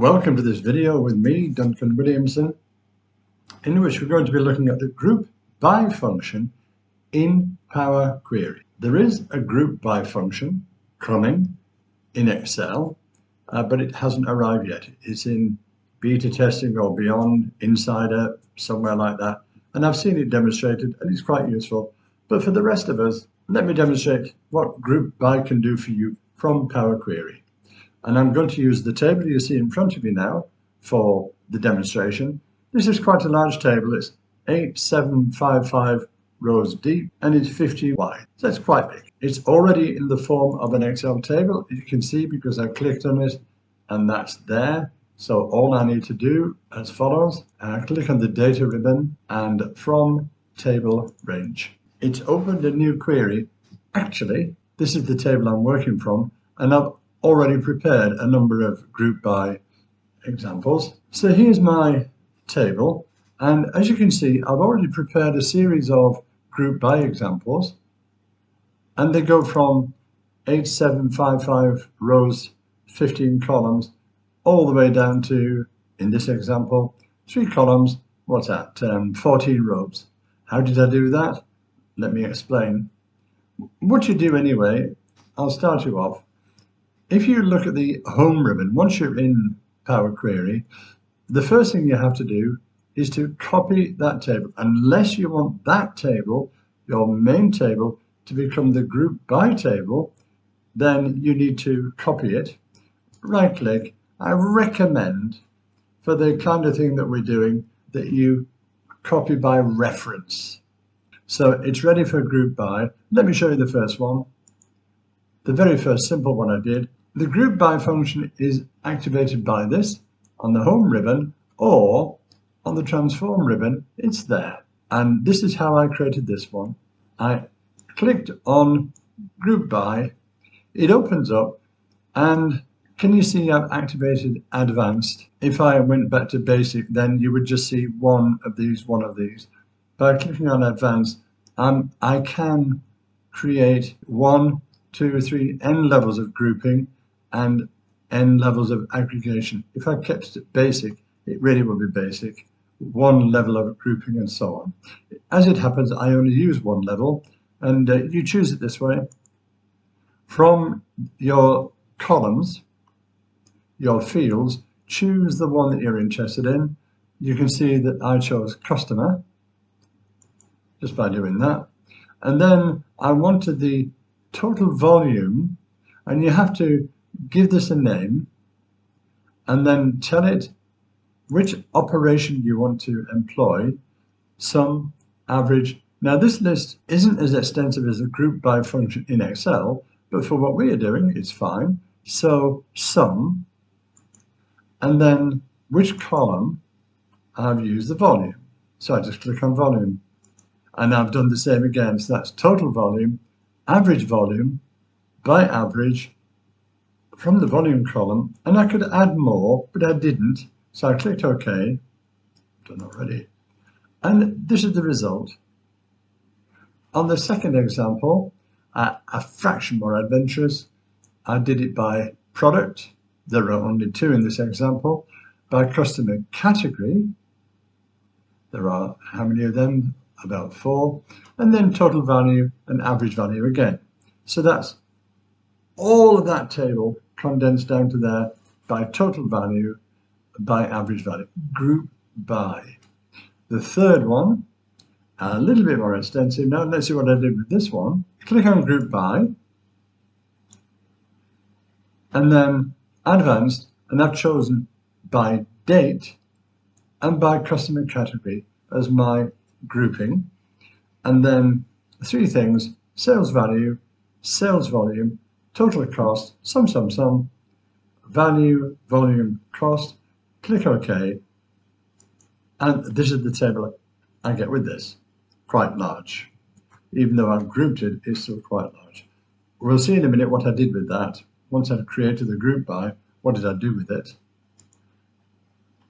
Welcome to this video with me, Duncan Williamson, in which we're going to be looking at the group by function in Power Query. There is a group by function coming in Excel, but it hasn't arrived yet. It's in beta testing or beyond, Insider, somewhere like that. And I've seen it demonstrated and it's quite useful. But for the rest of us, let me demonstrate what group by can do for you from Power Query. And I'm going to use the table you see in front of you now for the demonstration. This is quite a large table. It's 8755 rows deep and it's 50 wide. So it's quite big. It's already in the form of an Excel table. You can see because I clicked on it and that's there. So all I need to do as follows. Click on the data ribbon and from table range. It's opened a new query. Actually, this is the table I'm working from and I've already prepared a number of group by examples. So here's my table, and as you can see, I've already prepared a series of group by examples, and they go from 8755 rows, 15 columns, all the way down to, in this example, 3 columns, what's that, 14 rows. How did I do that? Let me explain. What you do anyway, I'll start you off. If you look at the home ribbon, once you're in Power Query, the first thing you have to do is to copy that table. Unless you want that table, your main table, to become the group by table, then you need to copy it. Right click. I recommend, for the kind of thing that we're doing, that you copy by reference. So it's ready for group by. Let me show you the first one. The very first simple one I did. The group by function is activated by this on the home ribbon or on the transform ribbon. It's there. And this is how I created this one. I clicked on group by. It opens up and can you see I've activated advanced? If I went back to basic, then you would just see one of these. By clicking on advanced, I can create 1, 2, 3, n levels of grouping and n levels of aggregation. If I kept it basic, it really would be basic. 1 level of grouping and so on. As it happens, I only use 1 level, and you choose it this way. From your columns, your fields, choose the one that you're interested in. You can see that I chose customer, just by doing that. And then I wanted the total volume, and you have to give this a name and then tell it which operation you want to employ, sum, average. Now this list isn't as extensive as a group by function in Excel, but for what we are doing it's fine. So sum, and then which column I've used the volume. So I just click on volume and I've done the same again. So that's total volume, average volume, by average, from the volume column, and I could add more, but I didn't, so I clicked OK, done already, and this is the result. On the second example, a fraction more adventurous, I did it by product, there are only 2 in this example, by customer category, there are how many of them? About 4, and then total value and average value again. So that's all of that table condensed down to there by total value, by average value, group by. The third one, a little bit more extensive. Now let's see what I did with this one. Click on group by, and then advanced, and I've chosen by date and by customer category as my grouping, and then 3 things: sales value, sales volume, total cost, sum, value, volume, cost. Click OK, and this is the table I get with this. Quite large. Even though I've grouped it, it's still quite large. We'll see in a minute what I did with that. Once I've created the group by, what did I do with it?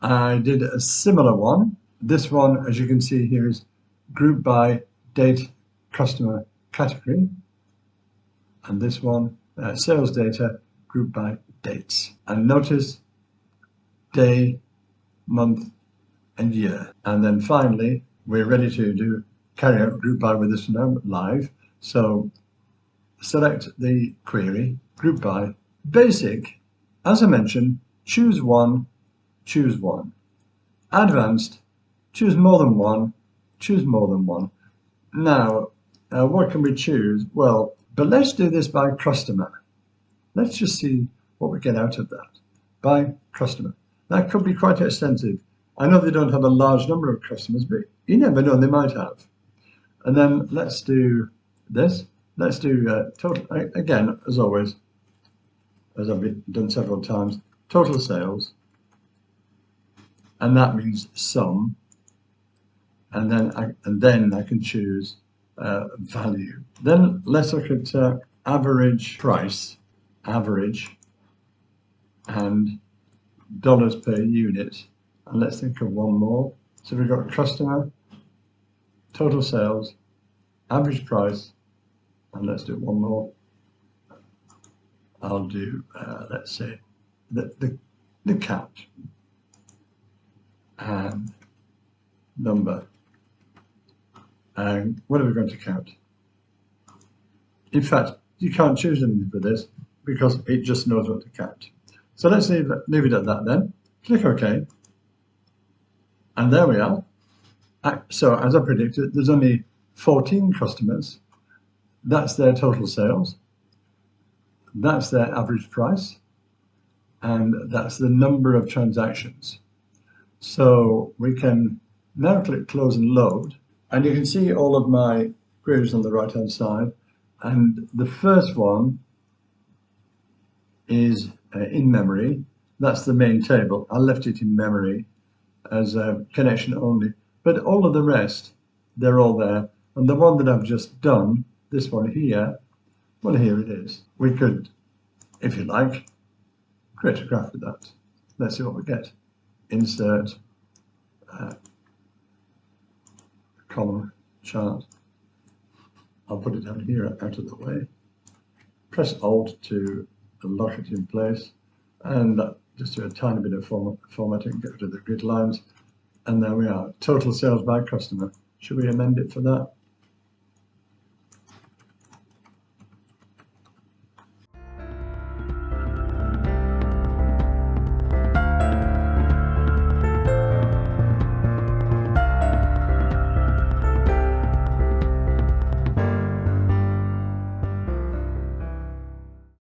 I did a similar one. This one, as you can see here, is group by date, customer, category. And this one, sales data, group by dates. And notice day, month, and year. And then finally, we're ready to carry out group by with this now live. So select the query, group by, basic, as I mentioned, choose one, advanced, choose more than one, choose more than one. Now, what can we choose? Well, but let's do this by customer. Let's just see what we get out of that. By customer. That could be quite extensive. I know they don't have a large number of customers, but you never know, they might have. And then let's do this. Let's do total, again, as always, as I've done several times, total sales. And that means sum. And then I can choose value. Then let's look at average price, average, and dollars per unit. And let's think of one more. So we've got customer, total sales, average price, and let's do one more. I'll do, let's say, the count and number. And what are we going to count? In fact, you can't choose anything for this because it just knows what to count. So let's leave it at that then. Click OK. And there we are. So as I predicted, there's only 14 customers. That's their total sales. That's their average price. And that's the number of transactions. So we can now click close and load. And you can see all of my queries on the right hand side. And the first one is in memory. That's the main table. I left it in memory as a connection only. But all of the rest, they're all there. And the one that I've just done, this one here, well, here it is. We could, if you like, create a graph with that. Let's see what we get. Insert column chart. I'll put it down here out of the way. Press Alt to lock it in place, and just do a tiny bit of formatting, get rid of the grid lines, and there we are. Total sales by customer. Should we amend it for that?